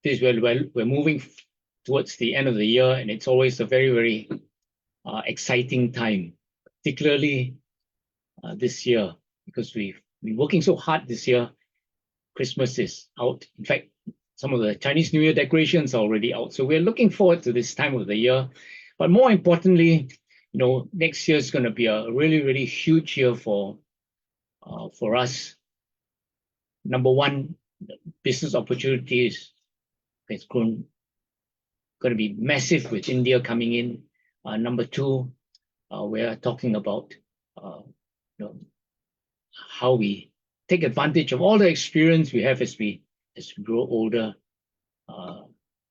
this we're moving towards the end of the year, and it's always a very, very exciting time, particularly this year, because we've been working so hard this year. Christmas is out. In fact, some of the Chinese New Year decorations are already out. So we're looking forward to this time of the year. But more importantly, next year is going to be a really, really huge year for us. Number one, business opportunities. It's going to be massive with India coming in. Number two, we're talking about how we take advantage of all the experience we have as we grow older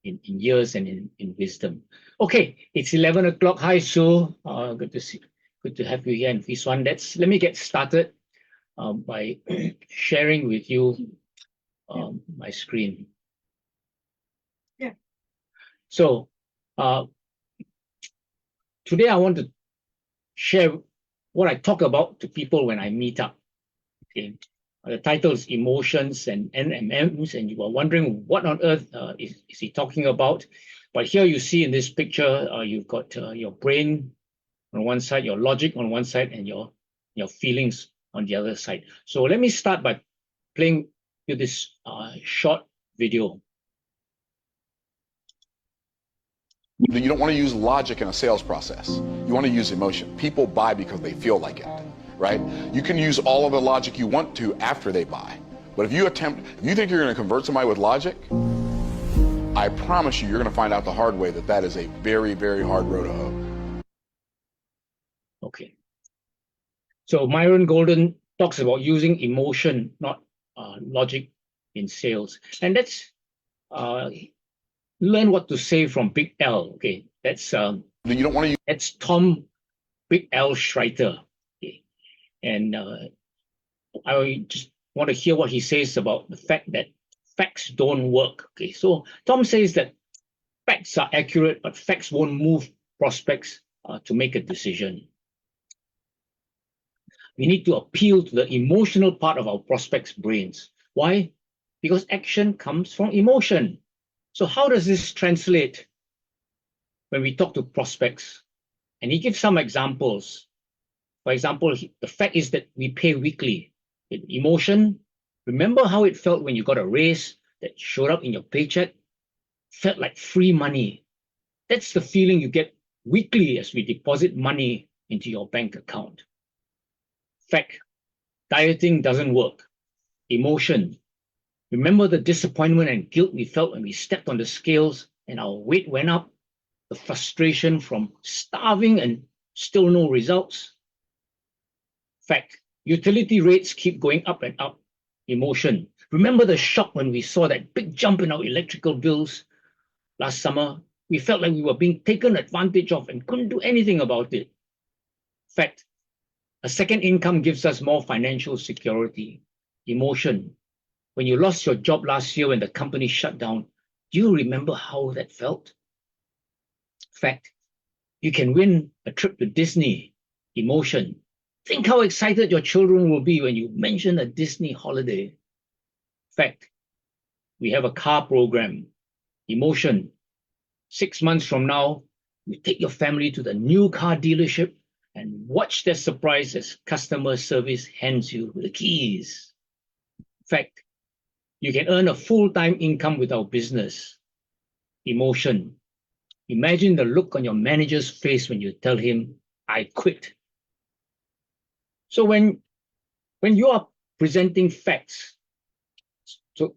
in years and in wisdom. Okay, it's 11 o'clock. Hi, Sue. Good to have you here in Viswan. Let me get started by sharing with you my screen. Yeah. So today I want to share what I talk about to people when I meet up. Okay. The title is Emotions and M&Ms, and you are wondering what on earth is he talking about. But here you see in this picture, you've got your brain on one side, your logic on one side, and your feelings on the other side. So let me start by playing you this short video. You don't want to use logic in a sales process. You want to use emotion. People buy because they feel like it, right? You can use all of the logic you want to after they buy. But if you think you're going to convert somebody with logic, I promise you're going to find out the hard way that is a very, very hard road to hoe. Okay. So Myron Golden talks about using emotion, not logic in sales. And let's learn what to say from Big L. Okay, that's you don't want to use that's Tom Big L Schreiter. Okay. And I just want to hear what he says about the fact that facts don't work. Okay, so Tom says that facts are accurate, but facts won't move prospects to make a decision. We need to appeal to the emotional part of our prospects' brains. Why? Because action comes from emotion. So how does this translate when we talk to prospects? And he gives some examples. For example, the fact is that we pay weekly. Emotion, remember how it felt when you got a raise that showed up in your paycheck? Felt like free money. That's the feeling you get weekly as we deposit money into your bank account. Fact, dieting doesn't work. Emotion, remember the disappointment and guilt we felt when we stepped on the scales and our weight went up? The frustration from starving and still no results? Fact, utility rates keep going up and up. Emotion, remember the shock when we saw that big jump in our electrical bills last summer? We felt like we were being taken advantage of and couldn't do anything about it. Fact, a second income gives us more financial security. Emotion, when you lost your job last year when the company shut down, do you remember how that felt? Fact, you can win a trip to Disney. Emotion, think how excited your children will be when you mention a Disney holiday. Fact, we have a car program. Emotion, 6 months from now, you take your family to the new car dealership and watch their surprise as customer service hands you the keys. Fact, you can earn a full-time income with our business. Emotion, imagine the look on your manager's face when you tell him, I quit. So when you are presenting facts, so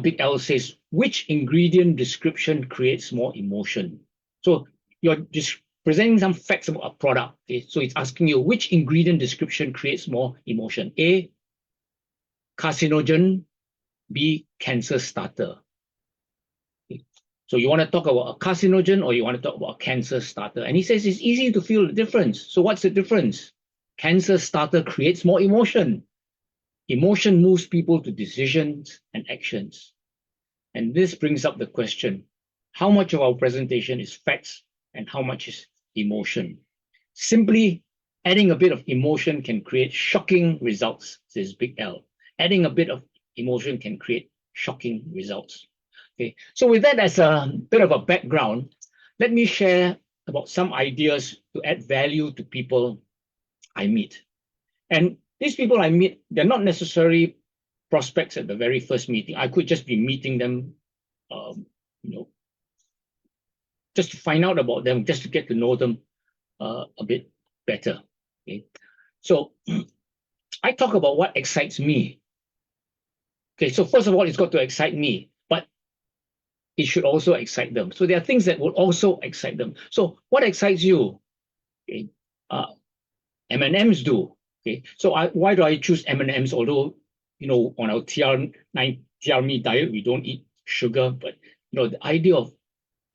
Big L says, which ingredient description creates more emotion? So you're just presenting some facts about a product. Okay? So it's asking you which ingredient description creates more emotion. A, carcinogen. B, cancer starter. Okay. So you want to talk about a carcinogen or you want to talk about a cancer starter? And he says it's easy to feel the difference. So what's the difference? Cancer starter creates more emotion. Emotion moves people to decisions and actions. And this brings up the question, how much of our presentation is facts and how much is emotion? Simply adding a bit of emotion can create shocking results, says Big L. Adding a bit of emotion can create shocking results. Okay, so with that as a bit of a background, let me share about some ideas to add value to people I meet. And these people I meet, they're not necessarily prospects at the very first meeting. I could just be meeting them, you know, just to find out about them, just to get to know them a bit better. Okay, so I talk about what excites me. Okay, so first of all, it's got to excite me, but it should also excite them. So there are things that will also excite them. So what excites you? Okay, M&Ms do. Okay, so why do I choose M&Ms? Although, on our TR9 diet, we don't eat sugar, but the idea of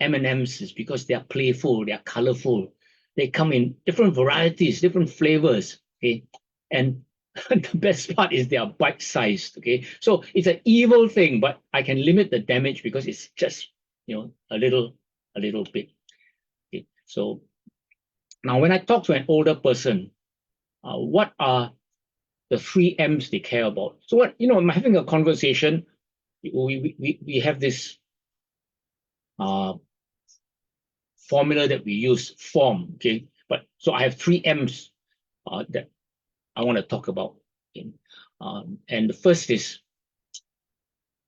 M&Ms is because they are playful, they are colorful, they come in different varieties, different flavors. Okay, and the best part is they are bite-sized. Okay, so it's an evil thing, but I can limit the damage because it's just a little bit. Okay, so now when I talk to an older person, what are the 3 M's they care about? So what I'm having a conversation. We have this formula that we use, form. Okay, but so I have 3 M's that I want to talk about. And the first is,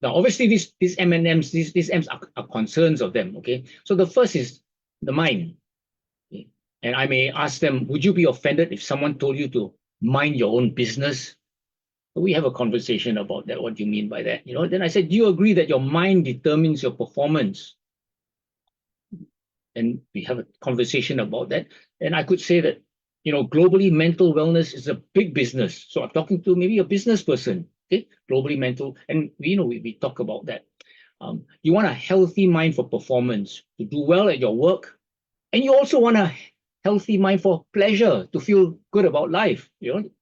now obviously these M&Ms, these M's are concerns of them. Okay, so the first is the mind. Okay? And I may ask them, would you be offended if someone told you to mind your own business? We have a conversation about that. What do you mean by that? Then I said, do you agree that your mind determines your performance? And we have a conversation about that. And I could say that, globally, mental wellness is a big business. So I'm talking to maybe a business person, okay? Globally mental, and we talk about that. You want a healthy mind for performance, to do well at your work, and you also want a healthy mind for pleasure, to feel good about life.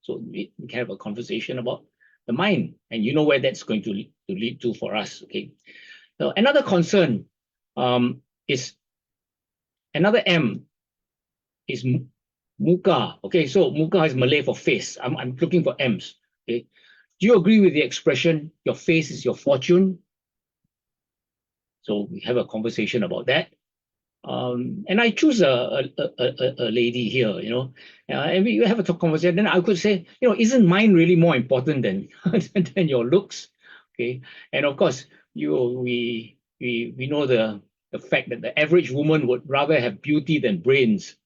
So we can have a conversation about the mind, and where that's going to lead to for us. Okay. Now, another concern is another M is muka. Okay, so muka is Malay for face. I'm looking for M's. Okay, do you agree with the expression "your face is your fortune"? So we have a conversation about that. And I choose a lady here, and we have a conversation. Then I could say, isn't mine really more important than than your looks? Okay, and of course, we know the fact that the average woman would rather have beauty than brains,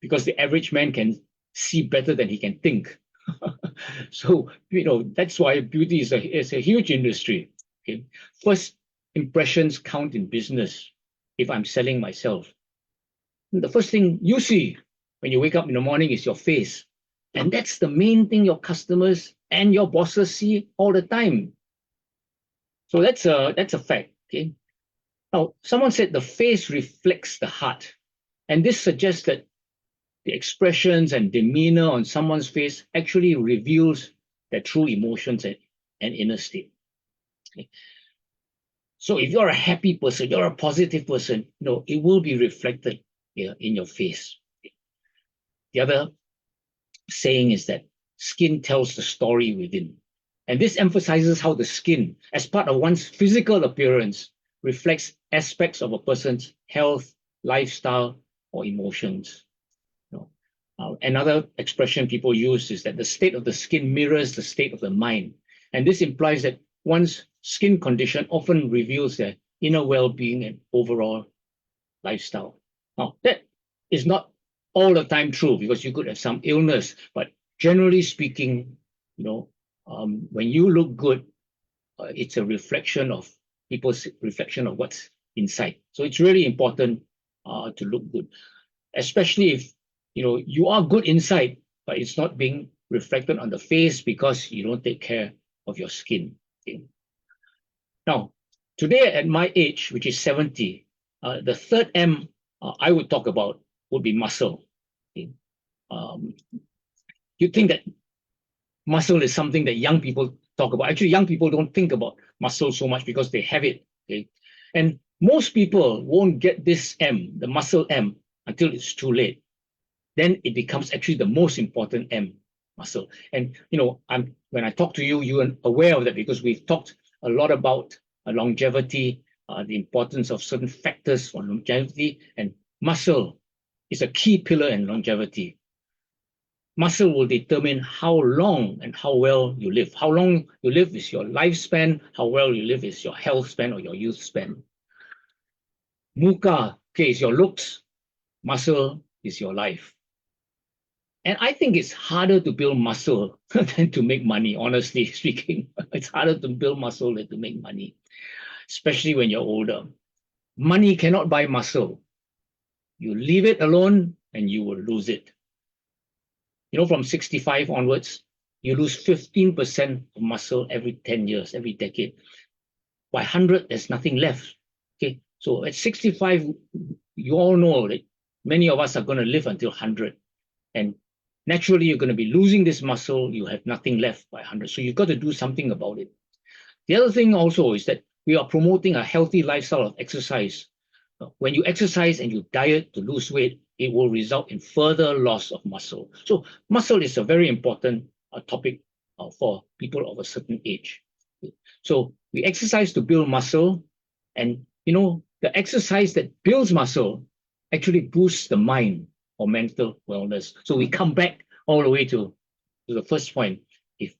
because the average man can see better than he can think. So that's why beauty is a huge industry. Okay, first impressions count in business. If I'm selling myself, the first thing you see when you wake up in the morning is your face. And that's the main thing your customers and your bosses see all the time. So that's a fact. Okay. Now, someone said the face reflects the heart. And this suggests that the expressions and demeanor on someone's face actually reveals their true emotions and inner state. Okay. So if you're a happy person, you're a positive person, it will be reflected in your face. The other saying is that skin tells the story within. And this emphasizes how the skin, as part of one's physical appearance, reflects aspects of a person's health, lifestyle, or emotions. Another expression people use is that the state of the skin mirrors the state of the mind. And this implies that one's skin condition often reveals their inner well-being and overall lifestyle. Now, that is not all the time true, because you could have some illness, but generally speaking, when you look good, it's a reflection of people's reflection of what's inside. So it's really important to look good, especially if you are good inside, but it's not being reflected on the face because you don't take care of your skin. Okay? Now, today at my age, which is 70, the third M I would talk about would be muscle. Okay? You think that muscle is something that young people talk about. Actually, young people don't think about muscle so much because they have it. Okay? And most people won't get this M, the muscle M, until it's too late. Then it becomes actually the most important M, muscle. And when I talk to you, you are aware of that because we've talked a lot about longevity, the importance of certain factors on longevity, and muscle is a key pillar in longevity. Muscle will determine how long and how well you live. How long you live is your lifespan. How well you live is your health span or your youth span. Muka, okay, is your looks. Muscle is your life. And I think it's harder to build muscle than to make money, honestly speaking. It's harder to build muscle than to make money, especially when you're older. Money cannot buy muscle. You leave it alone and you will lose it. You know, from 65 onwards, you lose 15% of muscle every 10 years, every decade. By 100, there's nothing left. Okay, so at 65, you all know that many of us are going to live until 100. And naturally, you're going to be losing this muscle. You have nothing left by 100. So you've got to do something about it. The other thing also is that we are promoting a healthy lifestyle of exercise. When you exercise and you diet to lose weight, it will result in further loss of muscle. So muscle is a very important topic for people of a certain age. So we exercise to build muscle, and you know, the exercise that builds muscle actually boosts the mind or mental wellness. So we come back all the way to the first point. If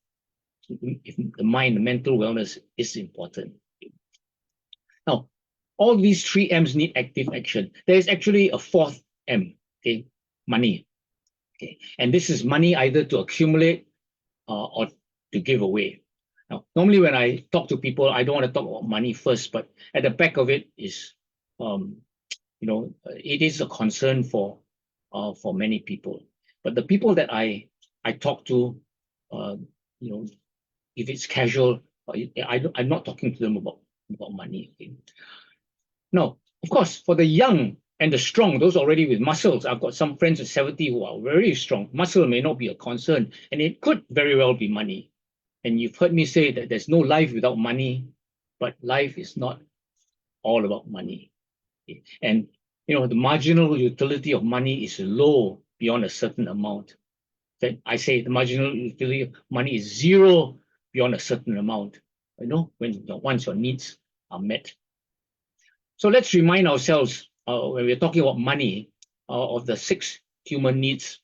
the mind, the mental wellness is important. Now, all these three M's need active action. There is actually a fourth M, okay, money. Okay, and this is money either to accumulate or to give away. Now, normally when I talk to people, I don't want to talk about money first, but at the back of it is, you know, it is a concern for many people. But the people that I talk to, you know, if it's casual, I'm not talking to them about money. Okay? Now, of course, for the young and the strong, those already with muscles, I've got some friends at 70 who are very strong. Muscle may not be a concern, and it could very well be money. And you've heard me say that there's no life without money, but life is not all about money. Okay? And you know, the marginal utility of money is low beyond a certain amount. That I say the marginal utility of money is zero beyond a certain amount. You know, once your needs are met. So let's remind ourselves when we're talking about money of the 6 human needs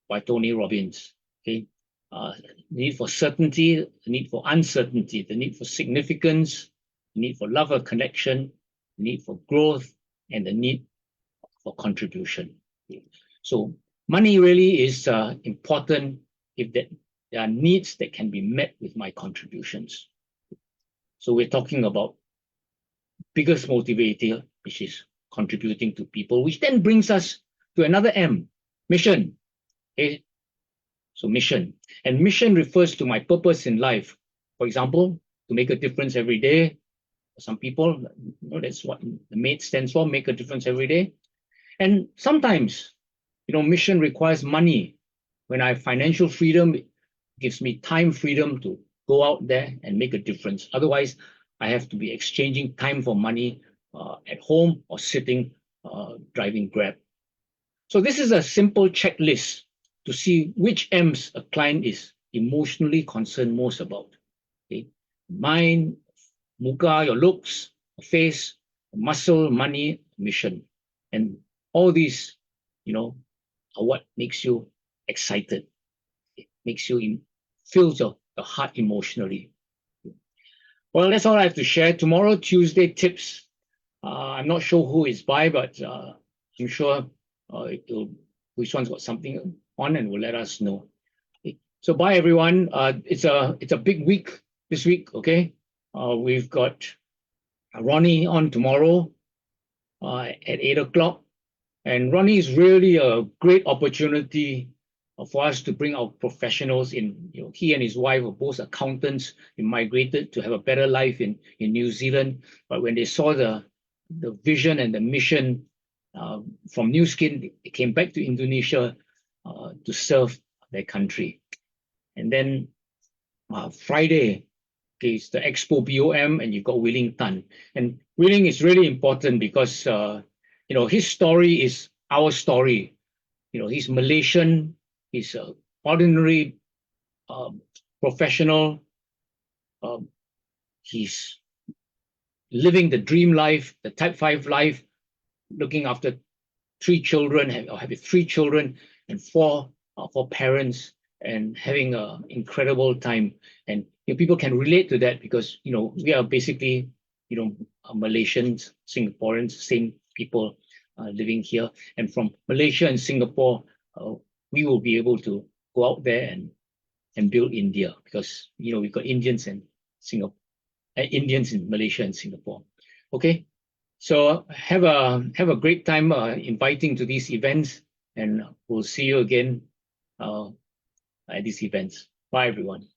by Tony Robbins. Okay, the need for certainty, the need for uncertainty, the need for significance, the need for love or connection, the need for growth, and the need for contribution. Okay. So money really is important if there are needs that can be met with my contributions. So we're talking about biggest motivator, which is contributing to people, which then brings us to another M, mission. Okay? So mission. And mission refers to my purpose in life. For example, to make a difference every day. For some people, you know, that's what the MATE stands for, make a difference every day. And sometimes, you know, mission requires money. When I have financial freedom, it gives me time freedom to go out there and make a difference. Otherwise, I have to be exchanging time for money at home or sitting driving Grab. So this is a simple checklist to see which M's a client is emotionally concerned most about. Okay? Mind, muka, your looks, face, muscle, money, mission. And all these, you know, are what makes you excited. It makes you fills your heart emotionally. Well, that's all I have to share. Tomorrow, Tuesday tips. I'm not sure who is by, but I'm sure which one's got something on and will let us know. Okay. So bye everyone. It's a big week this week. Okay, we've got Ronnie on tomorrow at 8 o'clock, and Ronnie is really a great opportunity for us to bring our professionals in. You know, he and his wife are both accountants. They migrated to have a better life in New Zealand, but when they saw the vision and the mission from New Skin, they came back to Indonesia to serve their country. And then Friday, okay, it's the Expo BOM, and you've got Willing Tan. And Willing is really important because you know, his story is our story. You know, he's Malaysian. He's an ordinary professional. He's living the dream life, the type 5 life, looking after 3 children, or having 3 children and 4 parents, and having an incredible time. And people can relate to that because we are basically Malaysians, Singaporeans, same people living here. And from Malaysia and Singapore, we will be able to go out there and build India, because we've got Indians and Indians in Malaysia and Singapore. Okay, so have a great time inviting to these events, and we'll see you again at these events. Bye, everyone.